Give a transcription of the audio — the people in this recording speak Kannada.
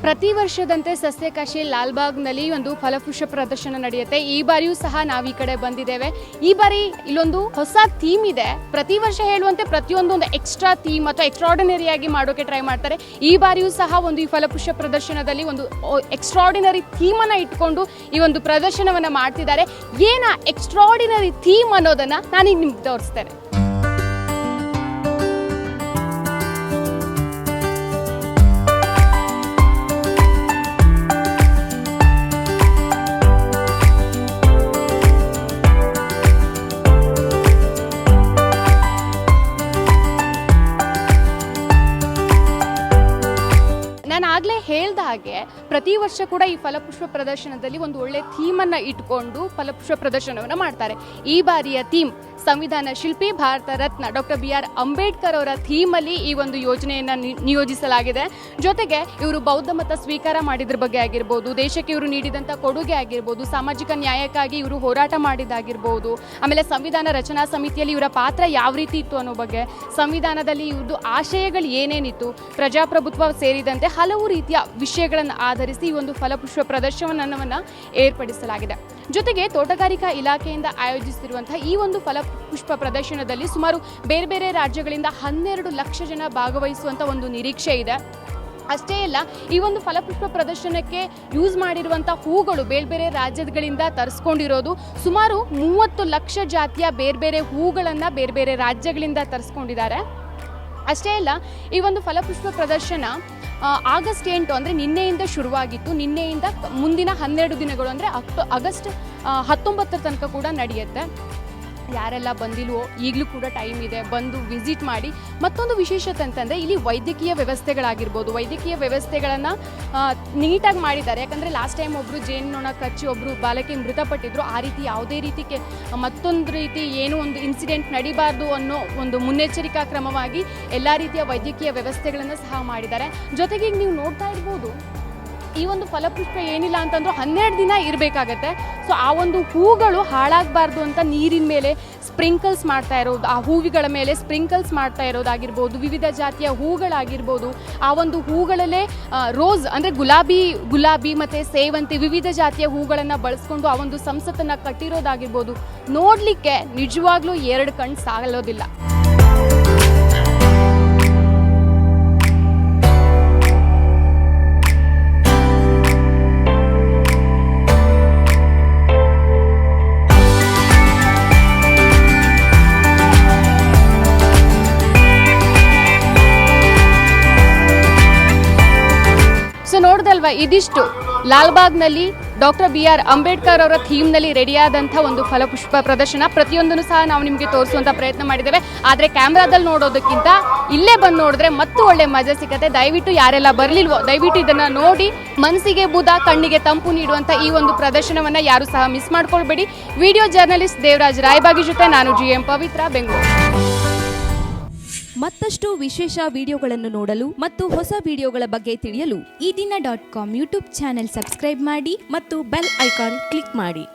ಪ್ರತಿ ವರ್ಷದಂತೆ ಸಸ್ಯಕಾಶಿ ಲಾಲ್ಬಾಗ್ನಲ್ಲಿ ಒಂದು ಫಲಪುಷ್ಪ ಪ್ರದರ್ಶನ ನಡೆಯುತ್ತೆ. ಈ ಬಾರಿಯೂ ಸಹ ನಾವು ಈ ಕಡೆ ಬಂದಿದ್ದೇವೆ. ಈ ಬಾರಿ ಇಲ್ಲೊಂದು ಹೊಸ ಥೀಮ್ ಇದೆ. ಪ್ರತಿ ವರ್ಷ ಹೇಳುವಂತೆ ಪ್ರತಿಯೊಂದು ಎಕ್ಸ್ಟ್ರಾ ಥೀಮ್ ಅಥವಾ ಎಕ್ಸ್ಟ್ರಾರ್ಡಿನರಿ ಆಗಿ ಮಾಡೋಕೆ ಟ್ರೈ ಮಾಡ್ತಾರೆ. ಈ ಬಾರಿಯೂ ಸಹ ಒಂದು ಈ ಫಲಪುಷ್ಪ ಪ್ರದರ್ಶನದಲ್ಲಿ ಒಂದು ಎಕ್ಸ್ಟ್ರಾರ್ಡಿನರಿ ಥೀಮನ್ನು ಇಟ್ಕೊಂಡು ಈ ಒಂದು ಪ್ರದರ್ಶನವನ್ನು ಮಾಡ್ತಿದ್ದಾರೆ. ಏನ ಎಕ್ಸ್ಟ್ರಾರ್ಡಿನರಿ ಥೀಮ್ ಅನ್ನೋದನ್ನ ನಾನೀಗ ನಿಮ್ಗೆ ತೋರಿಸ್ತೇನೆ. ನಾನು ಆಗಲೇ ಹೇಳ್ದ ಹಾಗೆ ಪ್ರತಿ ವರ್ಷ ಕೂಡ ಈ ಫಲಪುಷ್ಪ ಪ್ರದರ್ಶನದಲ್ಲಿ ಒಂದು ಒಳ್ಳೆ ಥೀಮನ್ನು ಇಟ್ಕೊಂಡು ಫಲಪುಷ್ಪ ಪ್ರದರ್ಶನವನ್ನು ಮಾಡ್ತಾರೆ. ಈ ಬಾರಿಯ ಥೀಮ್ ಸಂವಿಧಾನ ಶಿಲ್ಪಿ ಭಾರತ ರತ್ನ ಡಾಕ್ಟರ್ BR ಅಂಬೇಡ್ಕರ್ ಅವರ ಥೀಮಲ್ಲಿ ಈ ಒಂದು ಯೋಜನೆಯನ್ನು ನಿಯೋಜಿಸಲಾಗಿದೆ. ಜೊತೆಗೆ ಇವರು ಬೌದ್ಧ ಮತ ಸ್ವೀಕಾರ ಮಾಡಿದ್ರ ಬಗ್ಗೆ ಆಗಿರ್ಬೋದು, ದೇಶಕ್ಕೆ ಇವರು ನೀಡಿದಂಥ ಕೊಡುಗೆ ಆಗಿರ್ಬೋದು, ಸಾಮಾಜಿಕ ನ್ಯಾಯಕ್ಕಾಗಿ ಇವರು ಹೋರಾಟ ಮಾಡಿದ್ದಾಗಿರ್ಬೋದು, ಆಮೇಲೆ ಸಂವಿಧಾನ ರಚನಾ ಸಮಿತಿಯಲ್ಲಿ ಇವರ ಪಾತ್ರ ಯಾವ ರೀತಿ ಇತ್ತು ಅನ್ನೋ ಬಗ್ಗೆ, ಸಂವಿಧಾನದಲ್ಲಿ ಇವ್ರದ್ದು ಆಶಯಗಳು ಏನೇನಿತ್ತು, ಪ್ರಜಾಪ್ರಭುತ್ವ ಸೇರಿದಂತೆ ಹಲವು ರೀತಿಯ ವಿಷಯಗಳನ್ನು ಆಧರಿಸಿ ಈ ಒಂದು ಫಲಪುಷ್ಪ ಪ್ರದರ್ಶನವನ್ನು ಏರ್ಪಡಿಸಲಾಗಿದೆ. ಜೊತೆಗೆ ತೋಟಗಾರಿಕಾ ಇಲಾಖೆಯಿಂದ ಆಯೋಜಿಸಿರುವಂತಹ ಈ ಒಂದು ಫಲಪುಷ್ಪ ಪ್ರದರ್ಶನದಲ್ಲಿ ಸುಮಾರು ಬೇರೆ ಬೇರೆ ರಾಜ್ಯಗಳಿಂದ 12 ಲಕ್ಷ ಜನ ಭಾಗವಹಿಸುವಂಥ ಒಂದು ನಿರೀಕ್ಷೆ ಇದೆ. ಅಷ್ಟೇ ಅಲ್ಲ, ಈ ಒಂದು ಫಲಪುಷ್ಪ ಪ್ರದರ್ಶನಕ್ಕೆ ಯೂಸ್ ಮಾಡಿರುವಂಥ ಹೂಗಳು ಬೇರೆ ಬೇರೆ ರಾಜ್ಯಗಳಿಂದ ತರಿಸ್ಕೊಂಡಿರೋದು ಸುಮಾರು 30 ಲಕ್ಷ ಜಾತಿಯ ಬೇರೆ ಬೇರೆ ಹೂಗಳನ್ನು ಬೇರೆ ಬೇರೆ ರಾಜ್ಯಗಳಿಂದ ತರಿಸ್ಕೊಂಡಿದ್ದಾರೆ. ಅಷ್ಟೇ ಅಲ್ಲ, ಈ ಒಂದು ಫಲಪುಷ್ಪ ಪ್ರದರ್ಶನ ಆಗಸ್ಟ್ 8 ಅಂದರೆ ನಿನ್ನೆಯಿಂದ ಶುರುವಾಗಿತ್ತು. ನಿನ್ನೆಯಿಂದ ಮುಂದಿನ 12 ದಿನಗಳು ಅಂದರೆ ಆಗಸ್ಟ್ 19 ತನಕ ಕೂಡ ನಡೆಯುತ್ತೆ. ಯಾರೆಲ್ಲ ಬಂದಿಲ್ವೋ ಈಗಲೂ ಕೂಡ ಟೈಮ್ ಇದೆ, ಬಂದು ವಿಸಿಟ್ ಮಾಡಿ. ಮತ್ತೊಂದು ವಿಶೇಷತೆ ಅಂತಂದರೆ ಇಲ್ಲಿ ವೈದ್ಯಕೀಯ ವ್ಯವಸ್ಥೆಗಳಾಗಿರ್ಬೋದು, ವೈದ್ಯಕೀಯ ವ್ಯವಸ್ಥೆಗಳನ್ನು ನೀಟಾಗಿ ಮಾಡಿದ್ದಾರೆ. ಯಾಕಂದರೆ ಲಾಸ್ಟ್ ಟೈಮ್ ಒಬ್ಬರು ಜೇನುನೊಣ ಕಚ್ಚಿ ಒಬ್ಬರು ಬಾಲಕಿ ಮೃತಪಟ್ಟಿದ್ರು. ಆ ರೀತಿ ಯಾವುದೇ ರೀತಿ ಮತ್ತೊಂದು ರೀತಿ ಏನೋ ಒಂದು ಇನ್ಸಿಡೆಂಟ್ ನಡಿಬಾರ್ದು ಅನ್ನೋ ಒಂದು ಮುನ್ನೆಚ್ಚರಿಕಾ ಕ್ರಮವಾಗಿ ಎಲ್ಲ ರೀತಿಯ ವೈದ್ಯಕೀಯ ವ್ಯವಸ್ಥೆಗಳನ್ನು ಸಹ ಮಾಡಿದ್ದಾರೆ. ಜೊತೆಗೆ ಈಗ ನೀವು ನೋಡ್ತಾ ಇರ್ಬೋದು, ಈ ಒಂದು ಫಲಪುಷ್ಪ ಏನಿಲ್ಲ ಅಂತಂದ್ರೂ 12 ದಿನ ಇರಬೇಕಾಗತ್ತೆ. ಸೊ ಆ ಒಂದು ಹೂಗಳು ಹಾಳಾಗಬಾರ್ದು ಅಂತ ನೀರಿನ ಮೇಲೆ ಸ್ಪ್ರಿಂಕಲ್ಸ್ ಮಾಡ್ತಾ ಇರೋದು, ಆ ಹೂವುಗಳ ಮೇಲೆ ಸ್ಪ್ರಿಂಕಲ್ಸ್ ಮಾಡ್ತಾ ಇರೋದಾಗಿರ್ಬೋದು, ವಿವಿಧ ಜಾತಿಯ ಹೂಗಳಾಗಿರ್ಬೋದು, ಆ ಒಂದು ಹೂಗಳಲ್ಲೇ ರೋಸ್ ಅಂದರೆ ಗುಲಾಬಿ ಮತ್ತು ಸೇವಂತಿ ವಿವಿಧ ಜಾತಿಯ ಹೂಗಳನ್ನು ಬಳಸ್ಕೊಂಡು ಆ ಒಂದು ಸಂಸತ್ತನ್ನು ಕಟ್ಟಿರೋದಾಗಿರ್ಬೋದು. ನೋಡಲಿಕ್ಕೆ ನಿಜವಾಗ್ಲೂ 2 ಕಣ್ಣು ಸಾಲೋದಿಲ್ಲ. ಸೊ ನೋಡ್ದಲ್ವಾ, ಇದಿಷ್ಟು ಲಾಲ್ಬಾಗ್ನಲ್ಲಿ ಡಾಕ್ಟರ್ BR ಅಂಬೇಡ್ಕರ್ ಅವರ ಥೀಮ್ನಲ್ಲಿ ರೆಡಿಯಾದಂಥ ಒಂದು ಫಲಪುಷ್ಪ ಪ್ರದರ್ಶನ. ಪ್ರತಿಯೊಂದನ್ನು ಸಹ ನಾವು ನಿಮಗೆ ತೋರಿಸುವಂಥ ಪ್ರಯತ್ನ ಮಾಡಿದ್ದೇವೆ. ಆದರೆ ಕ್ಯಾಮ್ರಾದಲ್ಲಿ ನೋಡೋದಕ್ಕಿಂತ ಇಲ್ಲೇ ಬಂದು ನೋಡಿದ್ರೆ ಮತ್ತು ಒಳ್ಳೆ ಮಜಾ ಸಿಗುತ್ತೆ. ದಯವಿಟ್ಟು ಯಾರೆಲ್ಲ ಬರಲಿಲ್ವೋ ದಯವಿಟ್ಟು ಇದನ್ನು ನೋಡಿ ಮನಸ್ಸಿಗೆ ಬುಧ ಕಣ್ಣಿಗೆ ತಂಪು ನೀಡುವಂಥ ಈ ಒಂದು ಪ್ರದರ್ಶನವನ್ನು ಯಾರು ಸಹ ಮಿಸ್ ಮಾಡ್ಕೊಳ್ಬೇಡಿ. ವಿಡಿಯೋ ಜರ್ನಲಿಸ್ಟ್ ದೇವರಾಜ್ ರಾಯಬಾಗಿ ಜೊತೆ ನಾನು GM ಪವಿತ್ರ, ಬೆಂಗಳೂರು. ಮತ್ತಷ್ಟು ವಿಶೇಷ ವಿಡಿಯೋಗಳನ್ನು ನೋಡಲು ಮತ್ತು ಹೊಸ ವಿಡಿಯೋಗಳ ಬಗ್ಗೆ ತಿಳಿಯಲು ಈ ದಿನ .com ಯೂಟ್ಯೂಬ್ ಚಾನೆಲ್ ಸಬ್ಸ್ಕ್ರೈಬ್ ಮಾಡಿ ಮತ್ತು ಬೆಲ್ ಐಕಾನ್ ಕ್ಲಿಕ್ ಮಾಡಿ.